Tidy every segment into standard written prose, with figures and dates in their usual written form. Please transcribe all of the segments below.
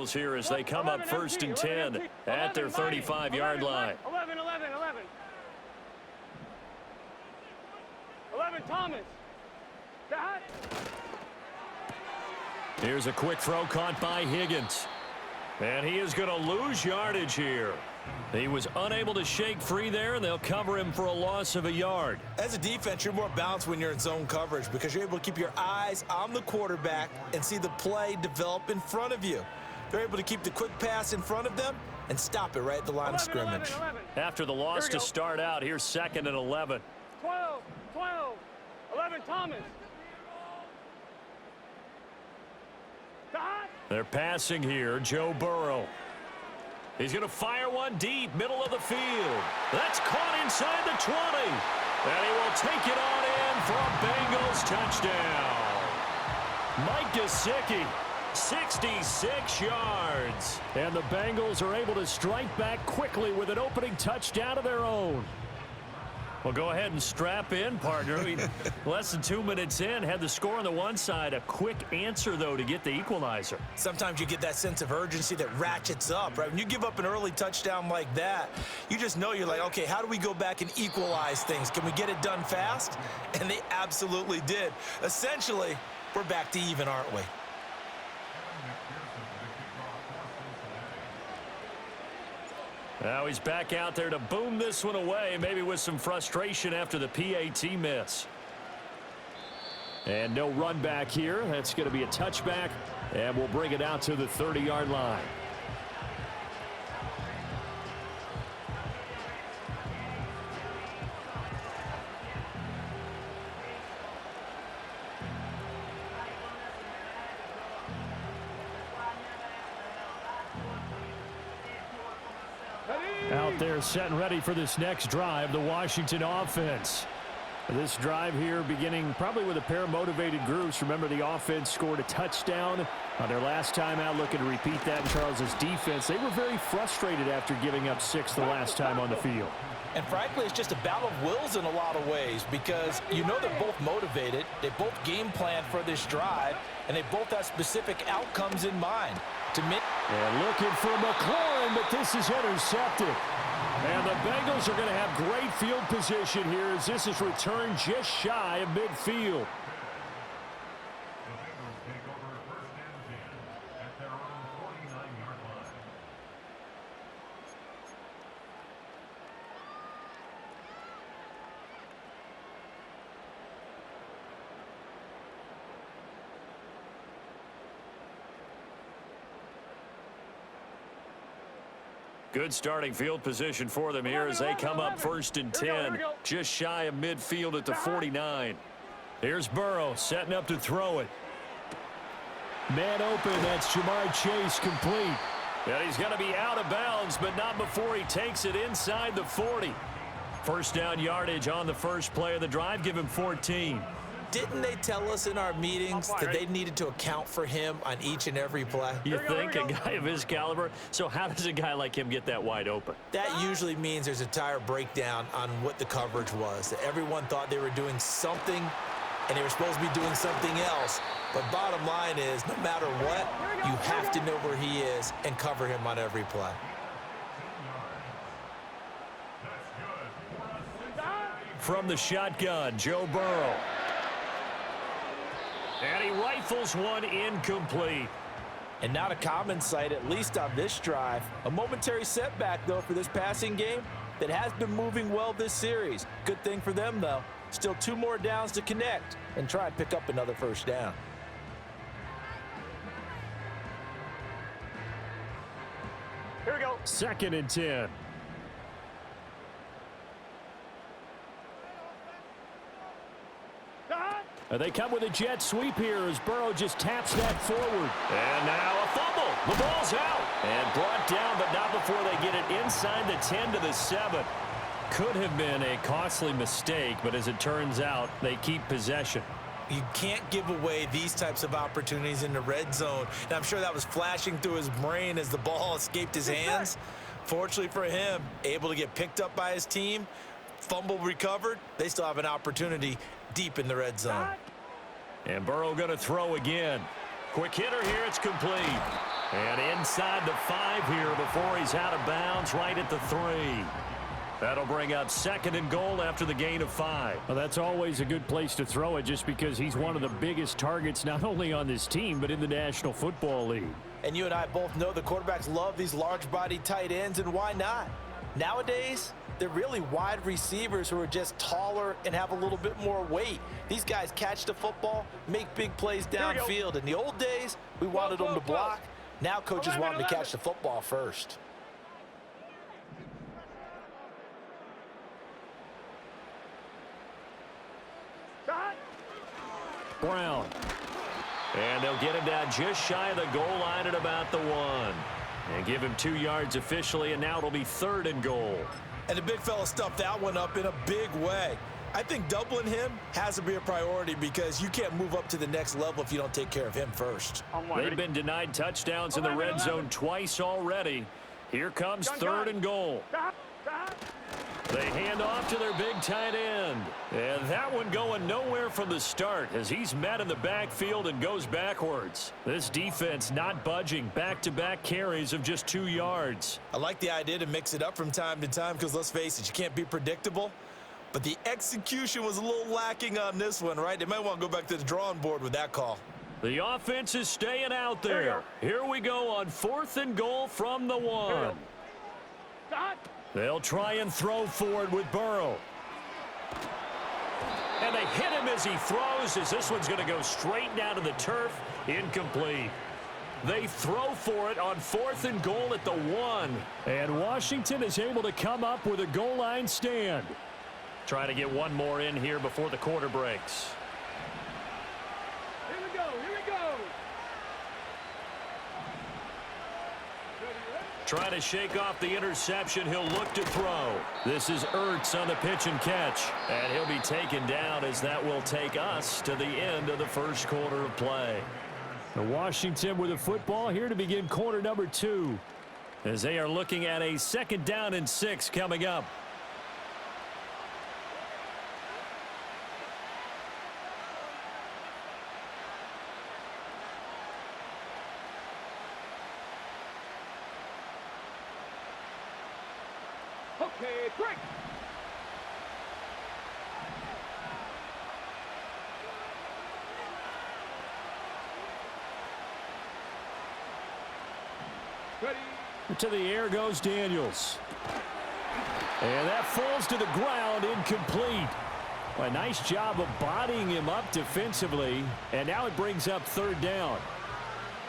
Bengals here as they come up 1st and 10 at their 35-yard line. 11, Thomas. Here's a quick throw caught by Higgins. And he is going to lose yardage here. He was unable to shake free there, and they'll cover him for a loss of a yard. As a defense, you're more balanced when you're in zone coverage because you're able to keep your eyes on the quarterback and see the play develop in front of you. They're able to keep the quick pass in front of them and stop it right at the line of scrimmage. 11. After the loss to start out, here's 2nd and 11. 12. 11, Thomas. They're passing here, Joe Burrow. He's going to fire one deep, middle of the field. That's caught inside the 20. And he will take it on in for a Bengals touchdown. Mike Gesicki, 66 yards. And the Bengals are able to strike back quickly with an opening touchdown of their own. Well, go ahead and strap in, partner. Less than 2 minutes in, had the score on the one side. A quick answer, though, to get the equalizer. Sometimes you get that sense of urgency that ratchets up, right? When you give up an early touchdown like that, you just know you're like, okay, how do we go back and equalize things? Can we get it done fast? And they absolutely did. Essentially, we're back to even, aren't we? Now he's back out there to boom this one away, maybe with some frustration after the PAT miss. And no run back here. That's going to be a touchback, and we'll bring it out to the 30-yard line. Out there set and ready for this next drive, the Washington offense. This drive here beginning probably with a pair of motivated groups. Remember, the offense scored a touchdown on their last time out, looking to repeat that in Charles's defense. They were very frustrated after giving up 6 the last time on the field. And frankly, it's just a battle of wills in a lot of ways because you know they're both motivated, they both game plan for this drive, and they both have specific outcomes in mind. And looking for McLaurin, but this is intercepted. And the Bengals are going to have great field position here as this is returned just shy of midfield. Good starting field position for them here as they come up 1st and 10, just shy of midfield at the 49. Here's Burrow setting up to throw it. Man open, that's Jamar Chase complete. And he's going to be out of bounds, but not before he takes it inside the 40. First down yardage on the first play of the drive, give him 14. Didn't they tell us in our meetings that they needed to account for him on each and every play? You think a guy of his caliber? So how does a guy like him get that wide open? That usually means there's a tire breakdown on what the coverage was. That everyone thought they were doing something, and they were supposed to be doing something else. But bottom line is, no matter what, you have to know where he is and cover him on every play. From the shotgun, Joe Burrow. And he rifles one incomplete. And not a common sight, at least on this drive. A momentary setback, though, for this passing game that has been moving well this series. Good thing for them, though. Still 2 more downs to connect and try and pick up another first down. Here we go. 2nd and 10. They come with a jet sweep here as Burrow just taps that forward. And now a fumble. The ball's out. And brought down, but not before they get it inside the 10 to the 7. Could have been a costly mistake, but as it turns out, they keep possession. You can't give away these types of opportunities in the red zone. And I'm sure that was flashing through his brain as the ball escaped his hands. Fortunately for him, able to get picked up by his team, fumble recovered. They still have an opportunity deep in the red zone. And Burrow going to throw again. Quick hitter here, it's complete. And inside the 5 here before he's out of bounds right at the 3. That'll bring up 2nd and goal after the gain of 5. Well, that's always a good place to throw it just because he's one of the biggest targets not only on this team but in the National Football League. And you and I both know the quarterbacks love these large-bodied tight ends, and why not? Nowadays, they're really wide receivers who are just taller and have a little bit more weight. These guys catch the football, make big plays downfield. In the old days, we wanted them to block. Now coaches want them to catch the football first. Brown. And they'll get him down just shy of the goal line at about the 1. And give him 2 yards officially, and now it'll be 3rd and goal. And the big fella stuffed that one up in a big way. I think doubling him has to be a priority because you can't move up to the next level if you don't take care of him first. They've been denied touchdowns in the red zone twice already. Here comes 3rd and goal. They hand off to their big tight end. And that one going nowhere from the start as he's met in the backfield and goes backwards. This defense not budging. Back-to-back carries of just 2 yards. I like the idea to mix it up from time to time because, let's face it, you can't be predictable. But the execution was a little lacking on this one, right? They might want to go back to the drawing board with that call. The offense is staying out there. Here we go on 4th and goal from the 1. They'll try and throw forward with Burrow. And they hit him as he throws, as this one's going to go straight down to the turf. Incomplete. They throw for it on 4th and goal at the 1. And Washington is able to come up with a goal line stand. Trying to get one more in here before the quarter breaks. Here we go. Here we go. Trying to shake off the interception. He'll look to throw. This is Ertz on the pitch and catch. And he'll be taken down as that will take us to the end of the first quarter of play. And Washington with a football here to begin quarter number 2. As they are looking at a 2nd down and 6 coming up. Okay, break. Ready. To the air goes Daniels. And that falls to the ground, incomplete. A nice job of bodying him up defensively. And now it brings up 3rd down.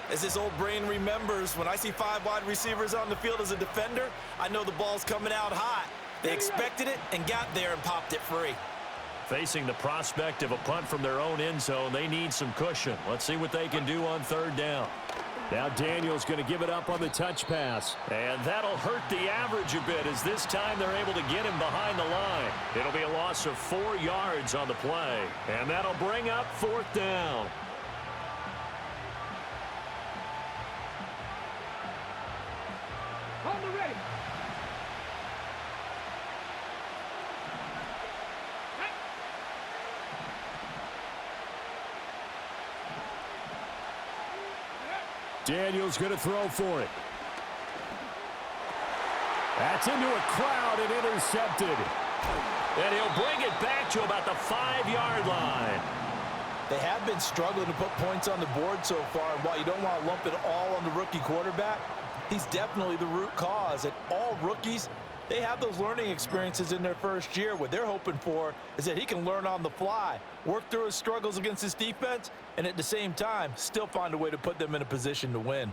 As this old brain remembers, when I see 5 wide receivers on the field as a defender, I know the ball's coming out hot. They expected it and got there and popped it free. Facing the prospect of a punt from their own end zone, they need some cushion. Let's see what they can do on 3rd down. Now Daniels going to give it up on the touch pass. And that'll hurt the average a bit as this time they're able to get him behind the line. It'll be a loss of 4 yards on the play. And that'll bring up 4th down. Hold the ready. Daniels going to throw for it. That's into a crowd and intercepted. And he'll bring it back to about the 5-yard line. They have been struggling to put points on the board so far, and while you don't want to lump it all on the rookie quarterback, he's definitely the root cause. And all rookies, they have those learning experiences in their first year. What they're hoping for is that he can learn on the fly, work through his struggles against his defense, and at the same time, still find a way to put them in a position to win.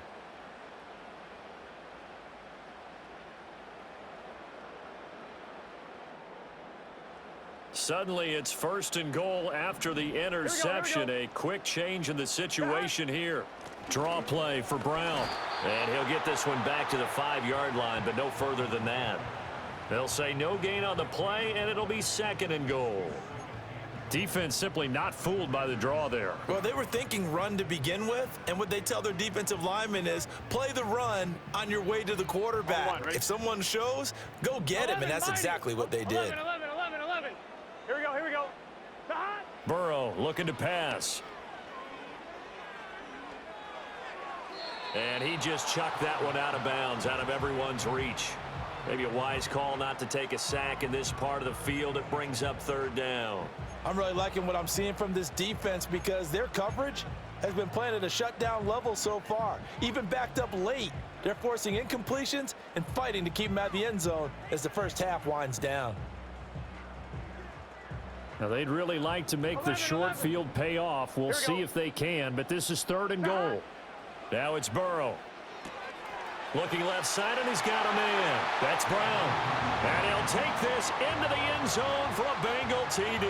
Suddenly, it's 1st and goal after the interception. A quick change in the situation here. Draw play for Brown. And he'll get this one back to the 5-yard line, but no further than that. They'll say no gain on the play, and it'll be 2nd and goal. Defense simply not fooled by the draw there. Well, they were thinking run to begin with, and what they tell their defensive linemen is play the run on your way to the quarterback. If someone shows, go get him, and that's exactly what they did. 11. Here we go, here we go. Burrow looking to pass. And he just chucked that one out of bounds, out of everyone's reach. Maybe a wise call not to take a sack in this part of the field. It brings up third down. I'm really liking what I'm seeing from this defense because their coverage has been playing at a shutdown level so far. Even backed up late, they're forcing incompletions and fighting to keep them out of the end zone as the first half winds down. Now, they'd really like to make the short field pay off. We'll see if they can, but this is 3rd and goal. Now it's Burrow. Looking left side, and he's got a man. That's Brown. And he'll take this into the end zone for a Bengal TD.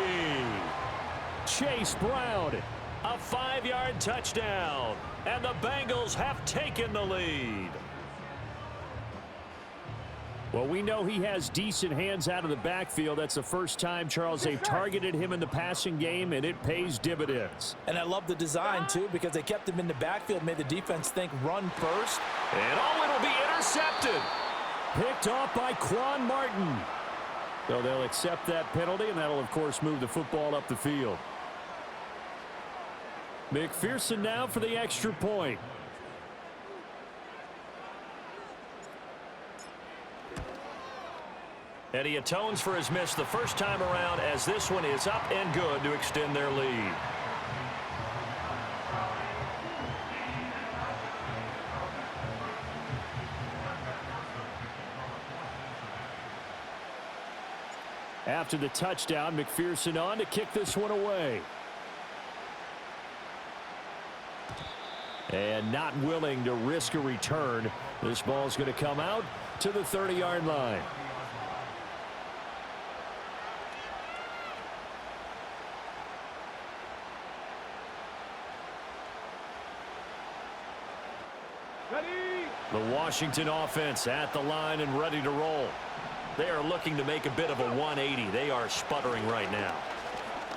Chase Brown, a 5-yard touchdown. And the Bengals have taken the lead. Well, we know he has decent hands out of the backfield. That's the first time, Charles, they've targeted him in the passing game, and it pays dividends. And I love the design, too, because they kept him in the backfield, made the defense think run first. And it'll be intercepted. Picked off by Quan Martin. So they'll accept that penalty, and that'll, of course, move the football up the field. McPherson now for the extra point. And he atones for his miss the first time around as this one is up and good to extend their lead. After the touchdown, McPherson on to kick this one away. And not willing to risk a return. This ball's going to come out to the 30-yard line. The Washington offense at the line and ready to roll. They are looking to make a bit of a 180. They are sputtering right now.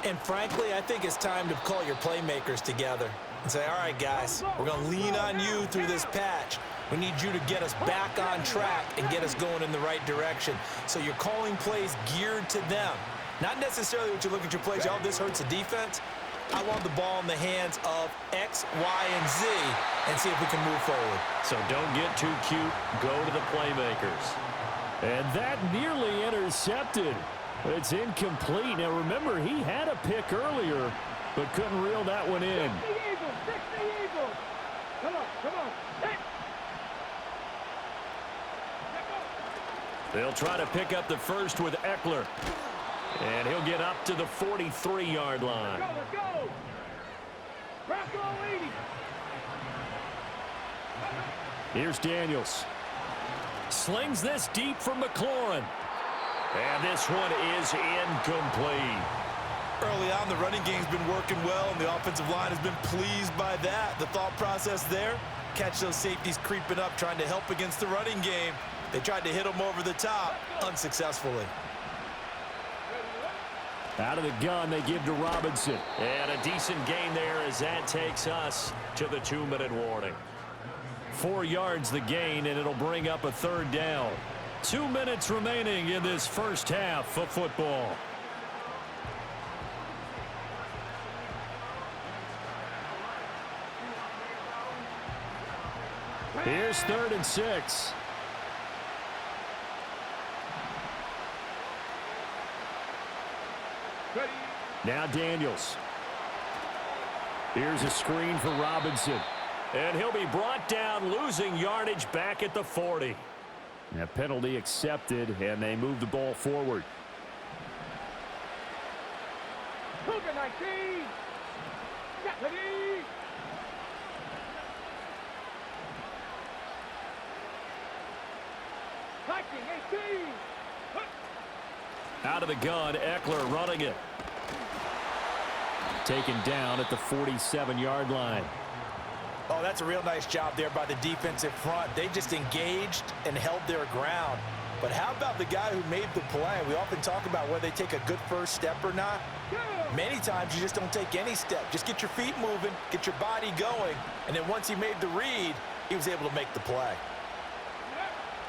And frankly, I think it's time to call your playmakers together and say, all right, guys, we're going to lean on you through this patch. We need you to get us back on track and get us going in the right direction. So you're calling plays geared to them. Not necessarily what you look at your plays, oh, this hurts the defense. I want the ball in the hands of X, Y, and Z and see if we can move forward. So don't get too cute. Go to the playmakers. And that nearly intercepted. It's incomplete. Now, remember, he had a pick earlier, but couldn't reel that one in. Come on. Hey. They'll try to pick up the first with Eckler. And he'll get up to the 43-yard line. Let's go. Rocco 80. Here's Daniels. Slings this deep from McLaurin. And this one is incomplete. Early on, the running game's been working well, and the offensive line has been pleased by that. The thought process there, catch those safeties creeping up, trying to help against the running game. They tried to hit them over the top, unsuccessfully. Out of the gun, they give to Robinson. And a decent gain there as that takes us to the 2-minute warning. 4 yards the gain, and it'll bring up a third down. 2 minutes remaining in this first half of football. Here's 3rd and 6. Now Daniels. Here's a screen for Robinson. And he'll be brought down, losing yardage back at the 40. A penalty accepted, and they move the ball forward. Cougar 19. Deputy. Viking 18. Out of the gun, Eckler running it. Taken down at the 47-yard line. Oh, that's a real nice job there by the defensive front. They just engaged and held their ground. But how about the guy who made the play? We often talk about whether they take a good first step or not. Many times you just don't take any step. Just get your feet moving, get your body going, and then once he made the read, he was able to make the play.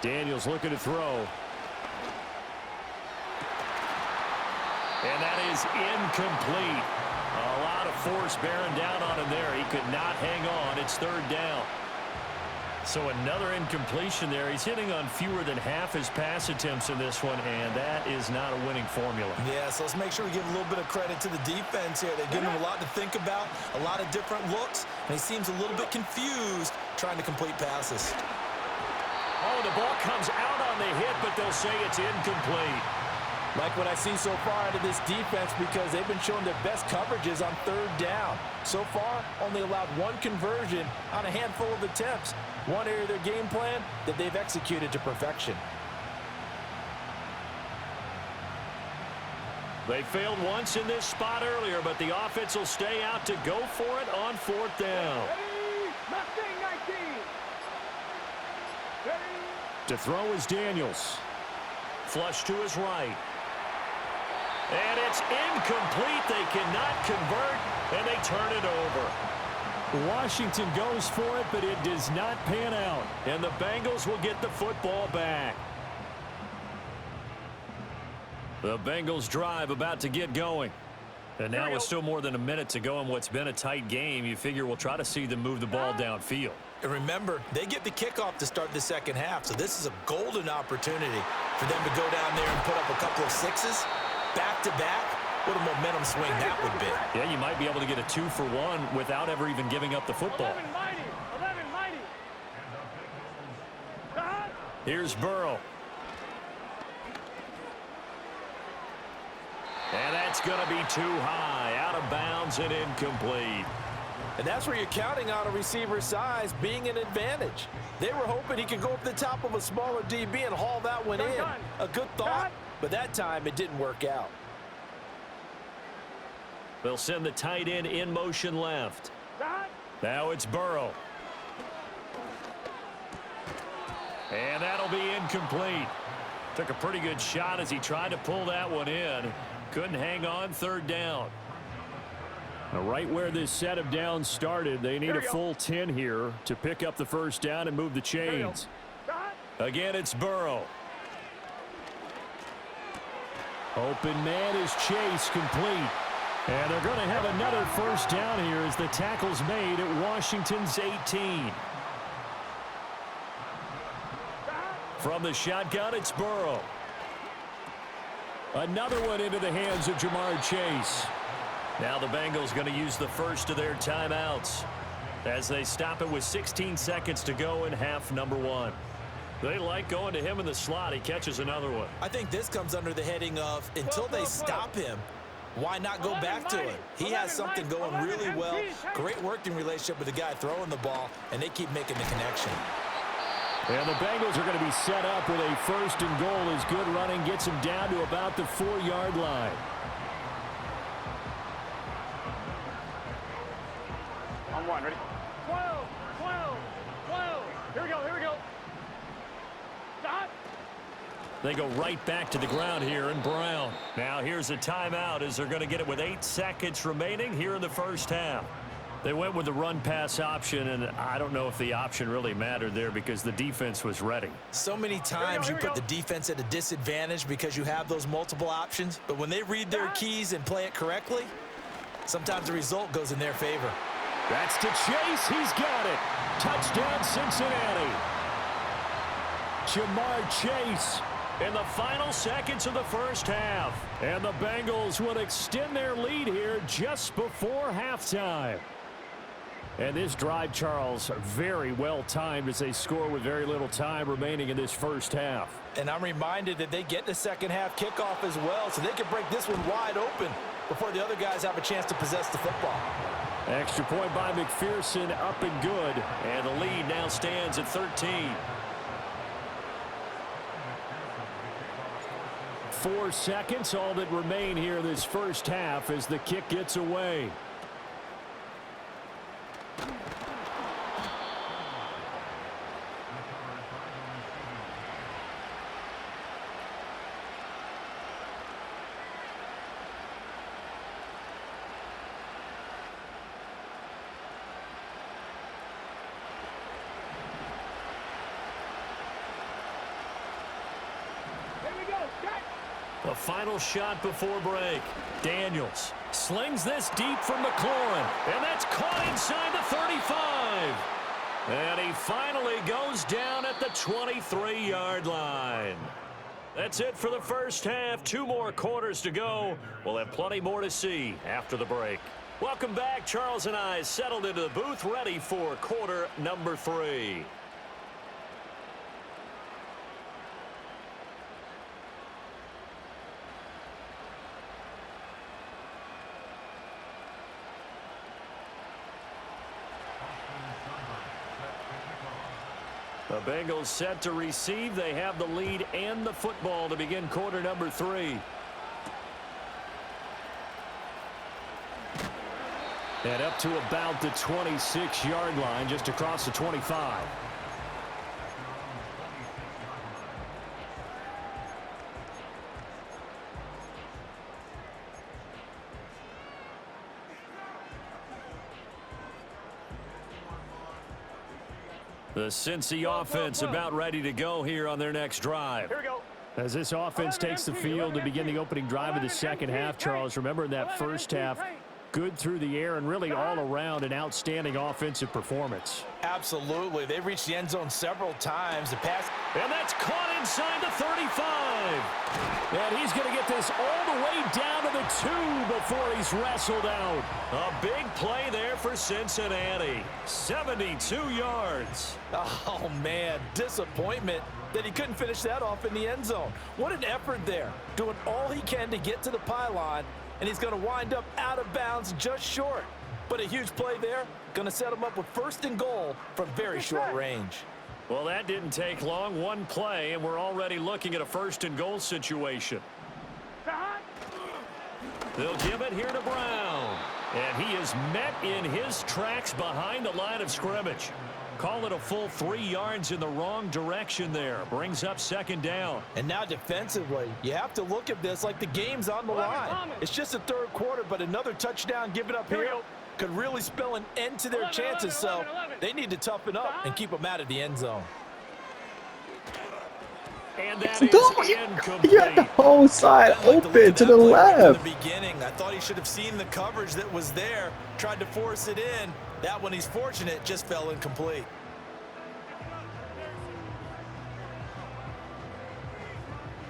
Daniels looking to throw. And that is incomplete. A lot of force bearing down on him there. He could not hang on. It's 3rd down. So another incompletion there. He's hitting on fewer than half his pass attempts in this one, and that is not a winning formula. Yeah, so let's make sure we give a little bit of credit to the defense here. They're giving him a lot to think about, a lot of different looks, and he seems a little bit confused trying to complete passes. Oh, the ball comes out on the hit, but they'll say it's incomplete. Like what I see so far out of this defense, because they've been showing their best coverages on third down. So far, only allowed one conversion on a handful of attempts. One area of their game plan that they've executed to perfection. They failed once in this spot earlier, but the offense will stay out to go for it on fourth down. Ready? Mustang 19. Ready? To throw is Daniels. Flush to his right. And it's incomplete. They cannot convert, and they turn it over. Washington goes for it, but it does not pan out. And the Bengals will get the football back. The Bengals drive about to get going. And now with still more than a minute to go in what's been a tight game, you figure we'll try to see them move the ball downfield. And remember, they get the kickoff to start the second half, so this is a golden opportunity for them to go down there and put up a couple of sixes back-to-back. What a momentum swing that would be. Yeah, you might be able to get a 2-for-1 without ever even giving up the football. 11 mighty. 11 mighty. Here's Burrow. And that's going to be too high, out of bounds and incomplete. And that's where you're counting on a receiver's size being an advantage. They were hoping he could go up the top of a smaller DB and haul that one in. A good thought, but that time it didn't work out. They'll send the tight end in motion left. Now it's Burrow. And that'll be incomplete. Took a pretty good shot as he tried to pull that one in. Couldn't hang on third down. Now, right where this set of downs started, they need a full 10 here to pick up the first down and move the chains. Again, it's Burrow. Open man is Chase, complete. And they're going to have another first down here as the tackle's made at Washington's 18. From the shotgun, it's Burrow. Another one into the hands of Jamar Chase. Now the Bengals going to use the first of their timeouts as they stop it with 16 seconds to go in half number one. They like going to him in the slot. He catches another one. I think this comes under the heading of until they stop him, why not go back to him? He has something going really well. Great working relationship with the guy throwing the ball, and they keep making the connection. And the Bengals are going to be set up with a first and goal as good running gets him down to about the 4-yard line. On one, ready? 12, 12, 12. Here we go, here we go. Stop. They go right back to the ground here in Brown. Now here's a timeout as they're going to get it with 8 seconds remaining here in the first half. They went with the run-pass option, and I don't know if the option really mattered there because the defense was ready. So many times you put the defense at a disadvantage because you have those multiple options, but when they read their keys and play it correctly, sometimes the result goes in their favor. That's to Chase. He's got it. Touchdown, Cincinnati. Jamar Chase. In the final seconds of the first half. And the Bengals will extend their lead here just before halftime. And this drive, Charles, very well timed as they score with very little time remaining in this first half. And I'm reminded that they get the second half kickoff as well, so they can break this one wide open before the other guys have a chance to possess the football. Extra point by McPherson, up and good. And the lead now stands at 13. 4 seconds, all that remain here this first half as the kick gets away. The final shot before break. Daniels slings this deep from McLaurin, and that's caught inside the 35. And he finally goes down at the 23-yard line. That's it for the first half. 2 more quarters to go. We'll have plenty more to see after the break. Welcome back. Charles and I settled into the booth, ready for quarter number 3. The Bengals set to receive. They have the lead and the football to begin quarter number 3. And up to about the 26-yard line, just across the 25. The Cincy offense about ready to go here on their next drive. Here we go. As this offense takes the field to begin the opening drive of the second half, Charles, remember in that first half, good through the air and really all around an outstanding offensive performance. Absolutely. They've reached the end zone several times. The pass. And that's caught inside the 35. And he's going to get this all the way down to the 2 before he's wrestled out. A big play there for Cincinnati. 72 yards. Oh, man. Disappointment that he couldn't finish that off in the end zone. What an effort there. Doing all he can to get to the pylon, and he's going to wind up out of bounds just short. But a huge play there. Going to set him up with 1st and goal from very short range. Well, that didn't take long. 1 play, and we're already looking at a 1st and goal situation. They'll give it here to Brown. And he is met in his tracks behind the line of scrimmage. Call it a full 3 yards in the wrong direction there. Brings up 2nd down. And now defensively, you have to look at this like the game's on the line. It's just the 3rd quarter, but another touchdown given up here could really spell an end to their chances. So they need to toughen up and keep them out of the end zone. And that is incomplete. You had the whole side open to the left. In the beginning, I thought he should have seen the coverage that was there, tried to force it in. That one, he's fortunate, just fell incomplete.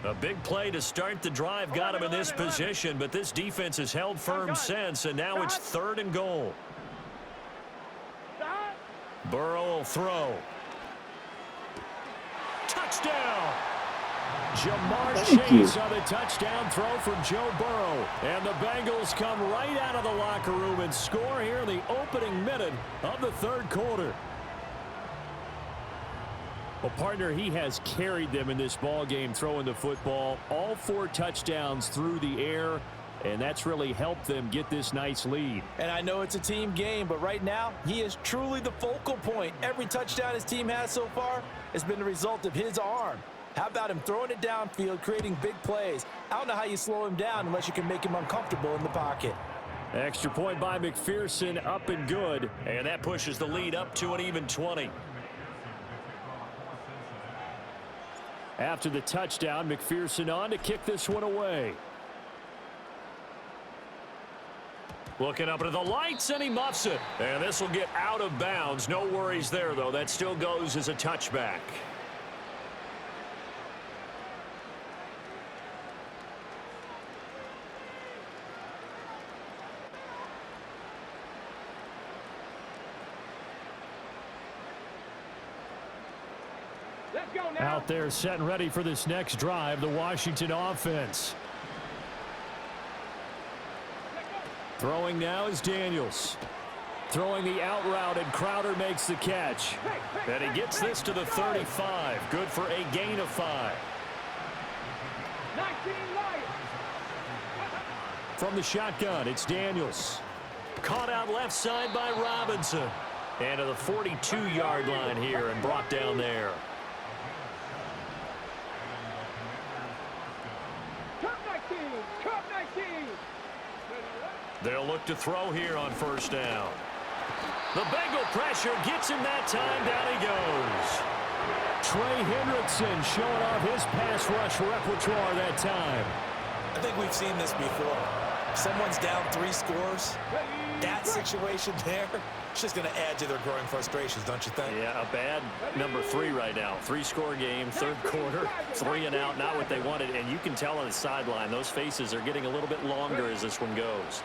A big play to start the drive got him in this position, but this defense has held firm since, and now it's 3rd and goal. Burrow will throw. Touchdown! Jamar Chase on the touchdown throw from Joe Burrow. And the Bengals come right out of the locker room and score here in the opening minute of the 3rd quarter. Well, partner, he has carried them in this ball game throwing the football. All 4 touchdowns through the air, and that's really helped them get this nice lead. And I know it's a team game, but right now, he is truly the focal point. Every touchdown his team has so far has been the result of his arm. How about him throwing it downfield, creating big plays? I don't know how you slow him down unless you can make him uncomfortable in the pocket. Extra point by McPherson, up and good. And that pushes the lead up to an even 20. After the touchdown, McPherson on to kick this one away. Looking up at the lights, and he muffs it. And this will get out of bounds. No worries there, though. That still goes as a touchback. Out there set and ready for this next drive, the Washington offense. Throwing now is Daniels. Throwing the out route, and Crowder makes the catch. And he gets this to the 35. Good for a gain of 5. From the shotgun, it's Daniels. Caught out left side by Robinson. And to the 42-yard line here and brought down there. They'll look to throw here on 1st down. The Bengal pressure gets him that time. Down he goes. Trey Hendrickson showing off his pass rush repertoire that time. I think we've seen this before. Someone's down 3 scores. That situation there, it's just going to add to their growing frustrations, don't you think? Yeah, a bad number 3 right now. 3-score game, third quarter, 3 and out, not what they wanted. And you can tell on the sideline, those faces are getting a little bit longer as this one goes.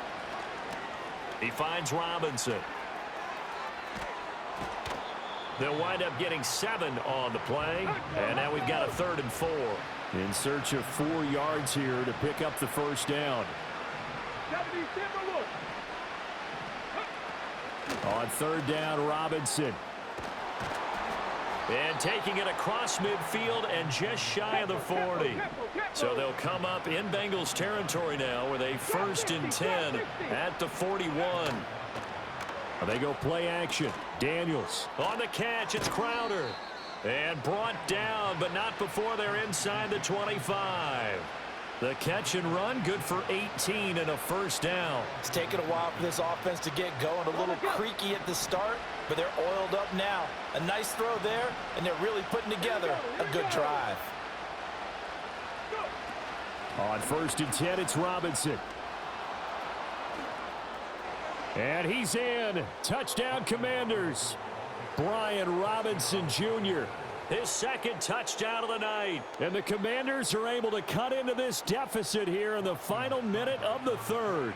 He finds Robinson. They'll wind up getting 7 on the play. And now we've got a 3rd and 4. In search of 4 yards here to pick up the first down. On 3rd down, Robinson. And taking it across midfield and just shy of the 40. So they'll come up in Bengals territory now with a 1st and 10 at the 41. They go play action. Daniels. On the catch, it's Crowder. And brought down, but not before they're inside the 25. The catch and run, good for 18 and a first down. It's taken a while for this offense to get going. A little creaky at the start, but they're oiled up now. A nice throw there, and they're really putting together a good drive. On 1st and 10, it's Robinson. And he's in. Touchdown, Commanders. Brian Robinson Jr. His 2nd touchdown of the night. And the Commanders are able to cut into this deficit here in the final minute of the 3rd.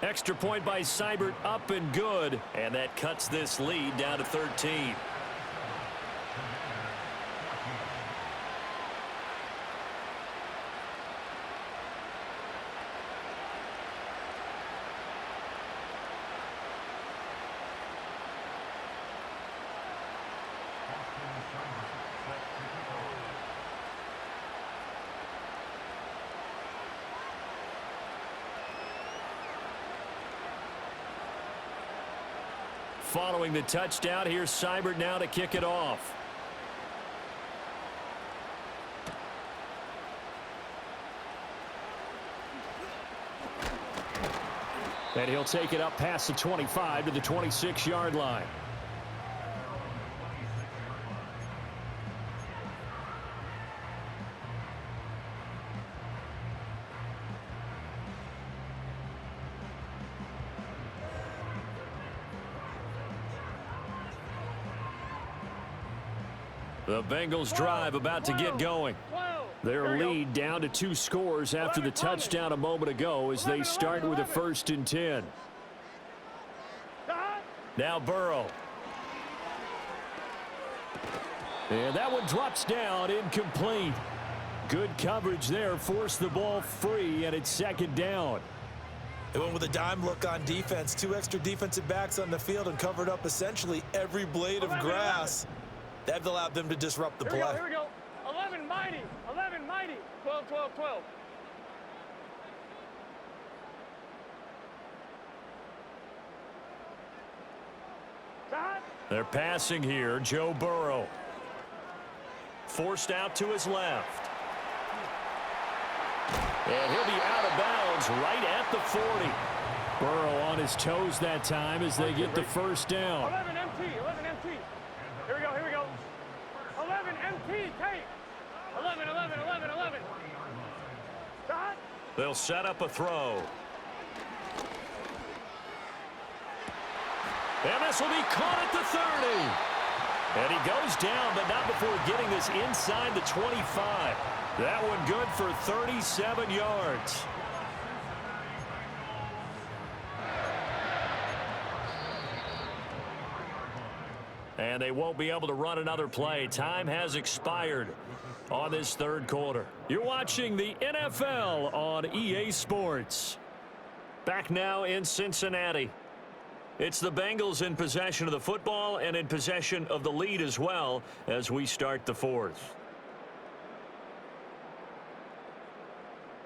Extra point by Seibert, up and good. And that cuts this lead down to 13. Following the touchdown, here's Seibert now to kick it off. And he'll take it up past the 25 to the 26-yard line. The Bengals drive about to get going. Their lead down to 2 scores after the touchdown a moment ago as they start with a 1st and 10. Now Burrow. And that one drops down, incomplete. Good coverage there, forced the ball free, and it's 2nd down. They went with a dime look on defense. 2 extra defensive backs on the field and covered up essentially every blade of grass. That allowed them to disrupt the play. Here we go. 11 mighty. 11 mighty. 12, 12, 12. They're passing here. Joe Burrow. Forced out to his left. And he'll be out of bounds right at the 40. Burrow on his toes that time as they get the first down. 11 MT. 11 MT. Here we go. Here we go. 11 MT. Take. 11, 11, 11, 11. Stop. They'll set up a throw. And this will be caught at the 30. And he goes down, but not before getting this inside the 25. That one good for 37 yards. And they won't be able to run another play. Time has expired on this third quarter. You're watching the NFL on EA Sports. Back now in Cincinnati. It's the Bengals in possession of the football and in possession of the lead as well as we start the fourth.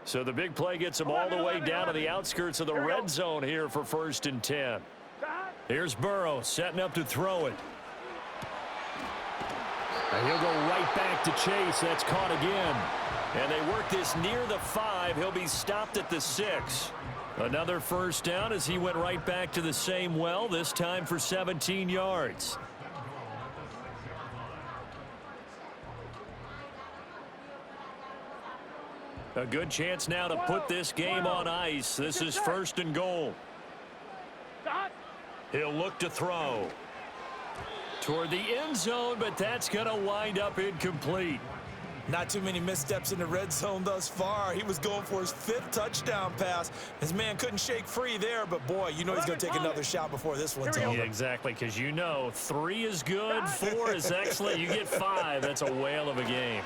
So the big play gets them all the way down to the outskirts of the red zone here for 1st and 10. Here's Burrow setting up to throw it. And he'll go right back to Chase. That's caught again. And they work this near the 5. He'll be stopped at the 6. Another first down as he went right back to the same well, this time for 17 yards. A good chance now to put this game on ice. This is 1st and goal. He'll look to throw toward the end zone, but that's going to wind up incomplete. Not too many missteps in the red zone thus far. He was going for his 5th touchdown pass. His man couldn't shake free there, but boy, you know he's going to take another shot before this one's over. Yeah, exactly, because you know 3 is good, 4 is excellent. You get 5. That's a whale of a game.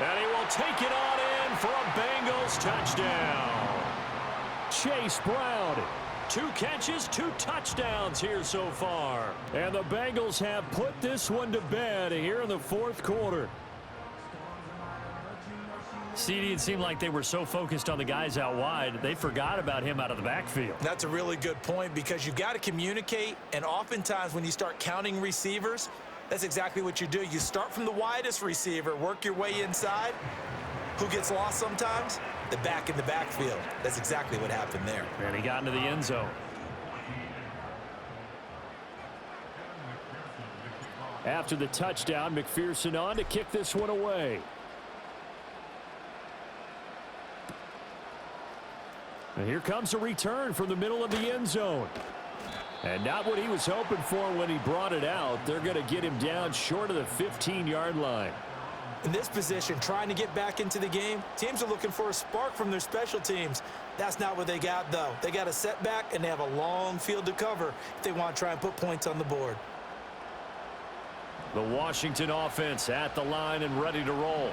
And he will take it on in for a Bengals touchdown. Chase Brown. 2 catches, 2 touchdowns here so far. And the Bengals have put this one to bed here in the 4th quarter. CD, it seemed like they were so focused on the guys out wide, they forgot about him out of the backfield. That's a really good point because you've got to communicate, and oftentimes when you start counting receivers, that's exactly what you do. You start from the widest receiver, work your way inside. Who gets lost sometimes? The back in the backfield. That's exactly what happened there. And he got into the end zone. After the touchdown, McPherson on to kick this one away. And here comes a return from the middle of the end zone. And not what he was hoping for when he brought it out. They're going to get him down short of the 15-yard line. In this position, trying to get back into the game, teams are looking for a spark from their special teams. That's not what they got, though. They got a setback, and they have a long field to cover if they want to try and put points on the board. The Washington offense at the line and ready to roll.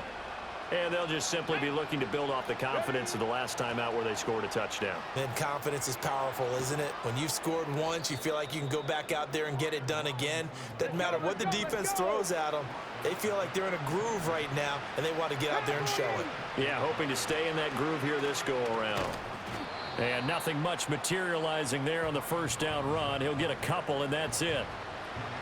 And they'll just simply be looking to build off the confidence of the last time out where they scored a touchdown. And confidence is powerful, isn't it? When you've scored once, you feel like you can go back out there and get it done again. Doesn't matter what the defense throws at them. They feel like they're in a groove right now, and they want to get out there and show it. Yeah, hoping to stay in that groove here this go-around. And nothing much materializing there on the 1st down run. He'll get a couple, and that's it.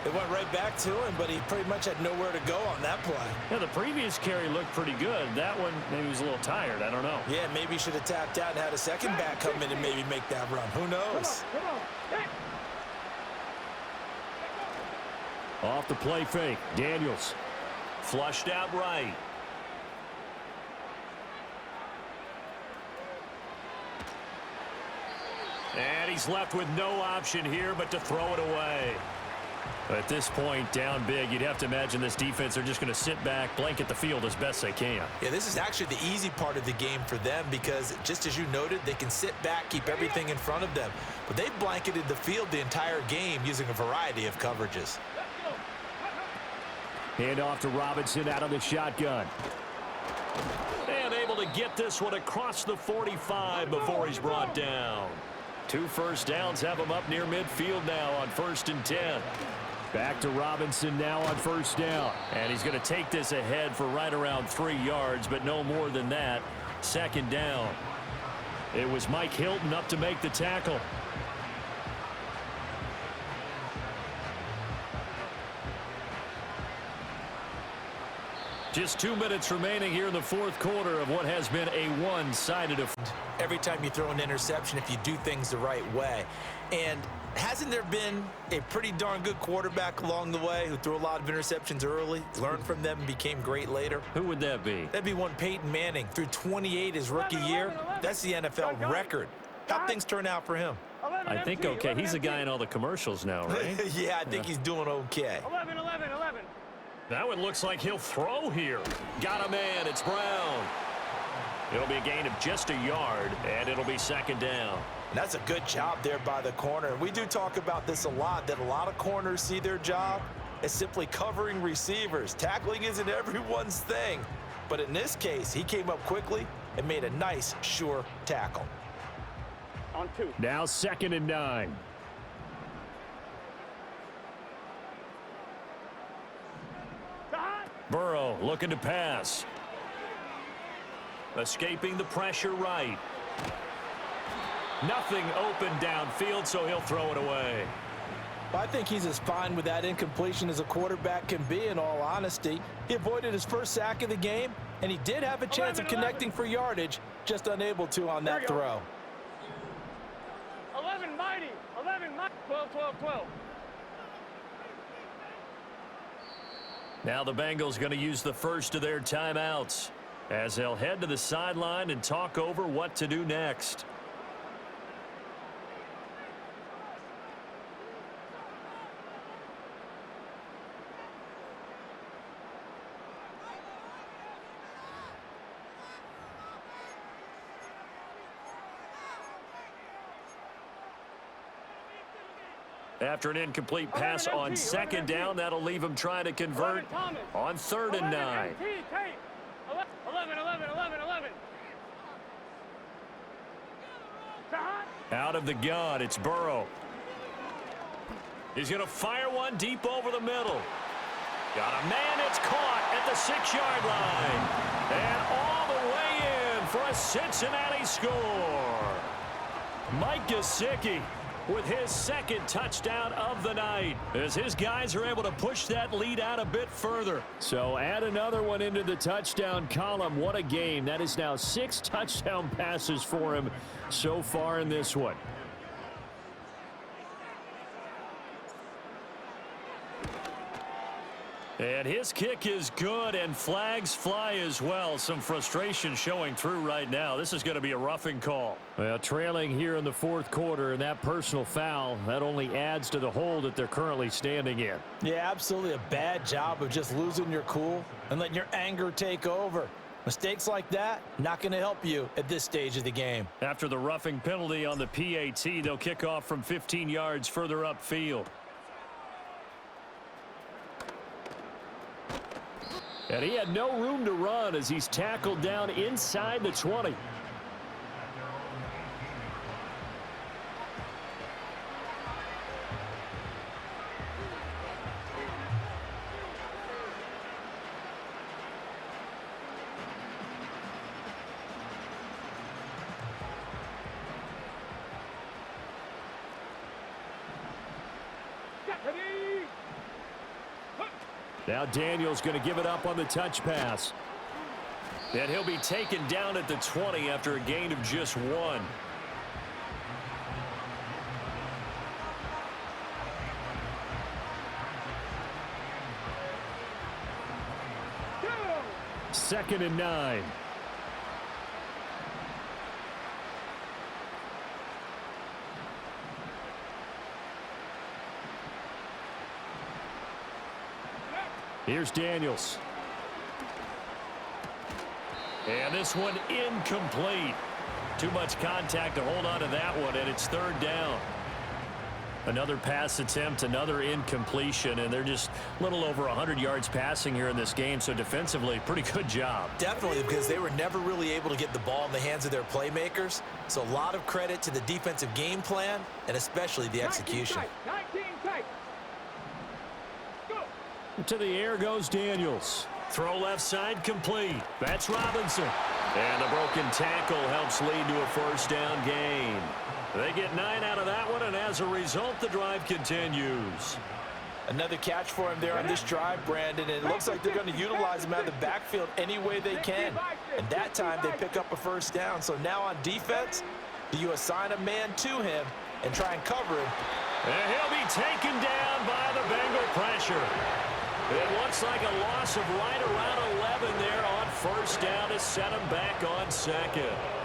It went right back to him, but he pretty much had nowhere to go on that play. Yeah, the previous carry looked pretty good. That one, maybe he was a little tired. I don't know. Yeah, maybe he should have tapped out and had a second back come in and maybe make that run. Who knows? Off the play fake, Daniels. Flushed out right. And he's left with no option here but to throw it away. At this point, down big, you'd have to imagine this defense are just going to sit back, blanket the field as best they can. Yeah, this is actually the easy part of the game for them because, just as you noted, they can sit back, keep everything in front of them. But they've blanketed the field the entire game using a variety of coverages. Hand off to Robinson out of the shotgun. And able to get this one across the 45 before he's brought down. 2 first downs have him up near midfield now on 1st and 10. Back to Robinson now on 1st down. And he's going to take this ahead for right around 3 yards, but no more than that. 2nd down. It was Mike Hilton up to make the tackle. Just 2 minutes remaining here in the 4th quarter of what has been a one-sided affair. Every time you throw an interception, if you do things the right way. And hasn't there been a pretty darn good quarterback along the way who threw a lot of interceptions early, learned from them, and became great later? Who would that be? That'd be one Peyton Manning. Threw 28 his rookie year. That's the NFL record. How'd things turn out for him? I think okay. He's a guy in all the commercials now, right? Yeah, I think he's doing okay. 11. That one looks like he'll throw here. Got a man. It's Brown. It'll be a gain of just a yard, and it'll be 2nd down. And that's a good job there by the corner. We do talk about this a lot, that a lot of corners see their job as simply covering receivers. Tackling isn't everyone's thing. But in this case, he came up quickly and made a nice, sure tackle. On 2. Now 2nd and 9. Burrow looking to pass. Escaping the pressure right. Nothing open downfield, so he'll throw it away. I think he's as fine with that incompletion as a quarterback can be, in all honesty. He avoided his first sack of the game, and he did have a chance of connecting for yardage, just unable to on that throw. 11 mighty. 12. Now the Bengals going to use the first of their timeouts. as they'll head to the sideline and talk over what to do next. After an incomplete pass on second down, that'll leave him trying to convert on 3rd and 9. 11. Out of the gun, it's Burrow. He's going to fire one deep over the middle. Got a man, it's caught at the 6-yard line. And all the way in for a Cincinnati score. Mike Gesicki with his 2nd touchdown of the night, as his guys are able to push that lead out a bit further. So add another one into the touchdown column. What a game. That is now 6 touchdown passes for him so far in this one. And his kick is good, and flags fly as well. Some frustration showing through right now. This is going to be a roughing call. Well, trailing here in the 4th quarter, and that personal foul, that only adds to the hole that they're currently standing in. Yeah, absolutely a bad job of just losing your cool and letting your anger take over. Mistakes like that, not going to help you at this stage of the game. After the roughing penalty on the PAT, they'll kick off from 15 yards further upfield. And he had no room to run as he's tackled down inside the 20. Now Daniels going to give it up on the touch pass. And he'll be taken down at the 20 after a gain of just 1. Second and 9. Here's Daniels. And this one incomplete. Too much contact to hold on to that one, and it's 3rd down. Another pass attempt, another incompletion, and they're just a little over 100 yards passing here in this game, so defensively, pretty good job. Definitely, because they were never really able to get the ball in the hands of their playmakers, so a lot of credit to the defensive game plan and especially the execution. 19 tight. To the air goes Daniels. Throw left side complete. That's Robinson. And the broken tackle helps lead to a 1st down gain. They get 9 out of that one, and as a result, the drive continues. Another catch for him there on this drive, Brandon, and it looks like they're going to utilize him out of the backfield any way they can. And that time, they pick up a 1st down. So now on defense, do you assign a man to him and try and cover him? And he'll be taken down by the Bengal pressure. It looks like a loss of right around 11 there on 1st down to set him back on 2nd.